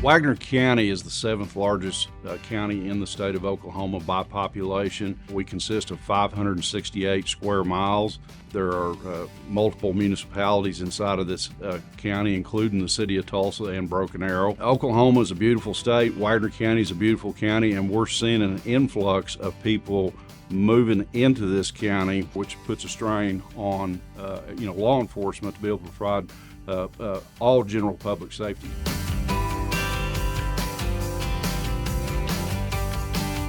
Wagoner County is the 7th largest county in the state of Oklahoma by population. We consist of 568 square miles. There are multiple municipalities inside of this county, including the city of Tulsa and Broken Arrow. Oklahoma is a beautiful state. Wagoner County is a beautiful county, and we're seeing an influx of people moving into this county, which puts a strain on law enforcement to be able to provide all general public safety.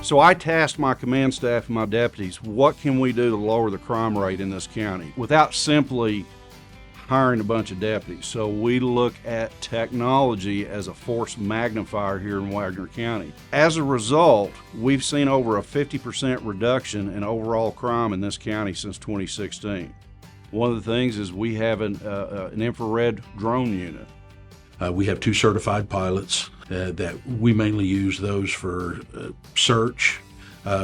So I tasked my command staff and my deputies, what can we do to lower the crime rate in this county without simply hiring a bunch of deputies? So we look at technology as a force magnifier here in Wagoner County. As a result, we've seen over a 50% reduction in overall crime in this county since 2016. One of the things is we have an infrared drone unit. We have 2 certified pilots that we mainly use those for search.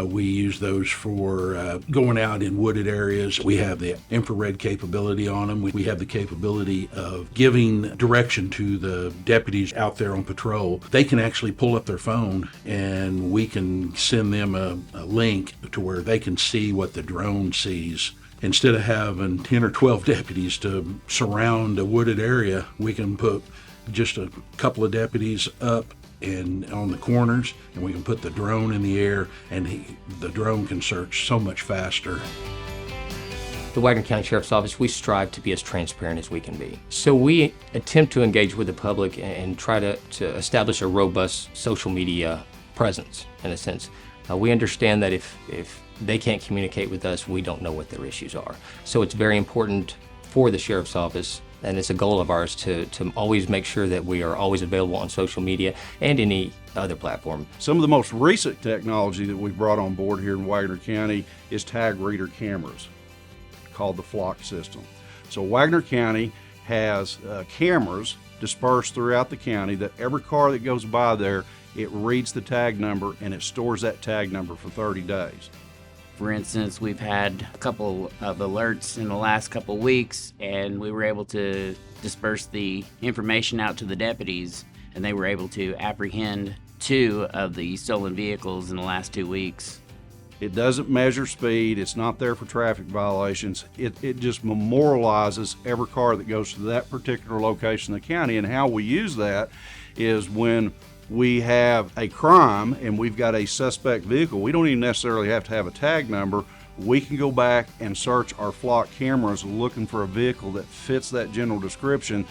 We use those for going out in wooded areas. We have the infrared capability on them. We have the capability of giving direction to the deputies out there on patrol. They can actually pull up their phone and we can send them a link to where they can see what the drone sees. Instead of having 10 or 12 deputies to surround a wooded area, we can put just a couple of deputies up and on the corners, and we can put the drone in the air, and the drone can search so much faster. The Wagoner County Sheriff's Office, we strive to be as transparent as we can be. So we attempt to engage with the public and try to establish a robust social media presence, in a sense. We understand that if they can't communicate with us, we don't know what their issues are. So it's very important for the Sheriff's Office, and it's a goal of ours to always make sure that we are always available on social media and any other platform. Some of the most recent technology that we've brought on board here in Wagoner County is tag reader cameras, called the flock system. So Wagoner County has cameras dispersed throughout the county that every car that goes by there, it reads the tag number and it stores that tag number for 30 days. For instance, we've had a couple of alerts in the last couple weeks, and we were able to disperse the information out to the deputies, and they were able to apprehend 2 of the stolen vehicles in the last 2 weeks. It doesn't measure speed. It's not there for traffic violations. It just memorializes every car that goes to that particular location in the county. And how we use that is when we have a crime and we've got a suspect vehicle, we don't even necessarily have to have a tag number. We can go back and search our flock cameras looking for a vehicle that fits that general description,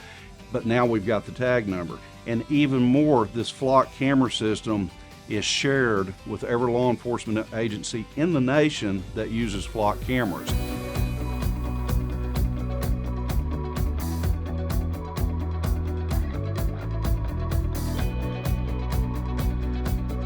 but now we've got the tag number. And even more, this flock camera system is shared with every law enforcement agency in the nation that uses flock cameras.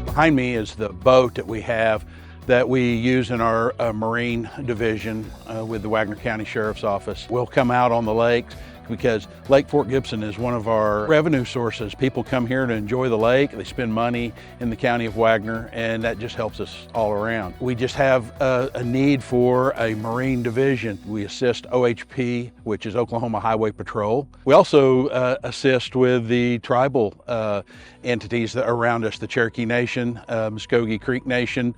Behind me is the boat that we have that we use in our Marine division with the Wagoner County Sheriff's Office. We'll come out on the lakes because Lake Fort Gibson is one of our revenue sources. People come here to enjoy the lake, they spend money in the county of Wagoner, and that just helps us all around. We just have a need for a Marine division. We assist OHP, which is Oklahoma Highway Patrol. We also assist with the tribal entities that are around us, the Cherokee Nation, Muskogee Creek Nation.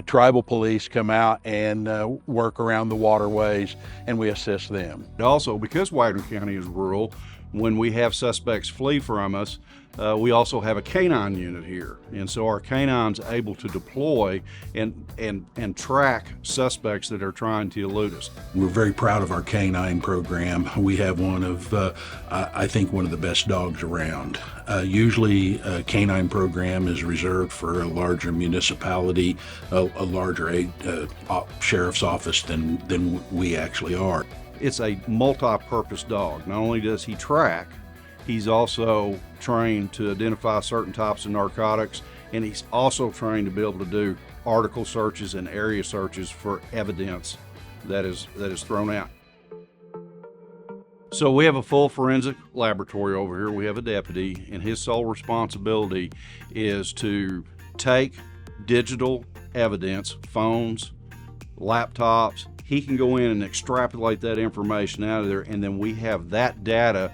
Tribal police come out and work around the waterways, and we assist them. Also, because Wagoner County is rural, when we have suspects flee from us, we also have a canine unit here. And so our canine's able to deploy and track suspects that are trying to elude us. We're very proud of our canine program. We have one of, I think, one of the best dogs around. Usually a canine program is reserved for a larger municipality, a larger sheriff's office than we actually are. It's a multi-purpose dog. Not only does he track, he's also trained to identify certain types of narcotics, and he's also trained to be able to do article searches and area searches for evidence that is thrown out. So we have a full forensic laboratory over here. We have a deputy, and his sole responsibility is to take digital evidence, phones, laptops. He can go in and extrapolate that information out of there, and then we have that data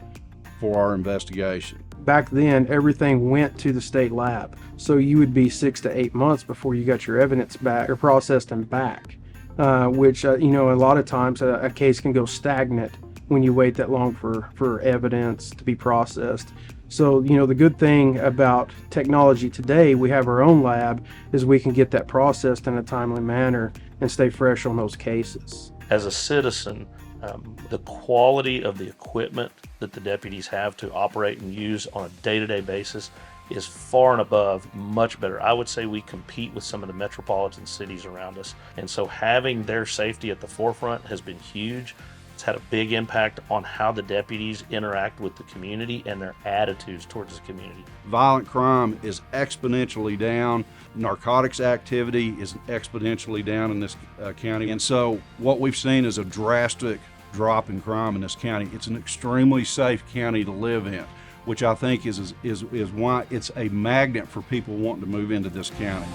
for our investigation. Back then, everything went to the state lab. So you would be 6 to 8 months before you got your evidence back or processed and back, which, a lot of times a case can go stagnant when you wait that long for evidence to be processed. So, the good thing about technology today, we have our own lab, is we can get that processed in a timely manner and stay fresh on those cases. As a citizen, the quality of the equipment that the deputies have to operate and use on a day-to-day basis is far and above much better. I would say we compete with some of the metropolitan cities around us. And so having their safety at the forefront has been huge. It's had a big impact on how the deputies interact with the community and their attitudes towards the community. Violent crime is exponentially down. Narcotics activity is exponentially down in this county. And so what we've seen is a drastic drop in crime in this county. It's an extremely safe county to live in, which I think is why it's a magnet for people wanting to move into this county.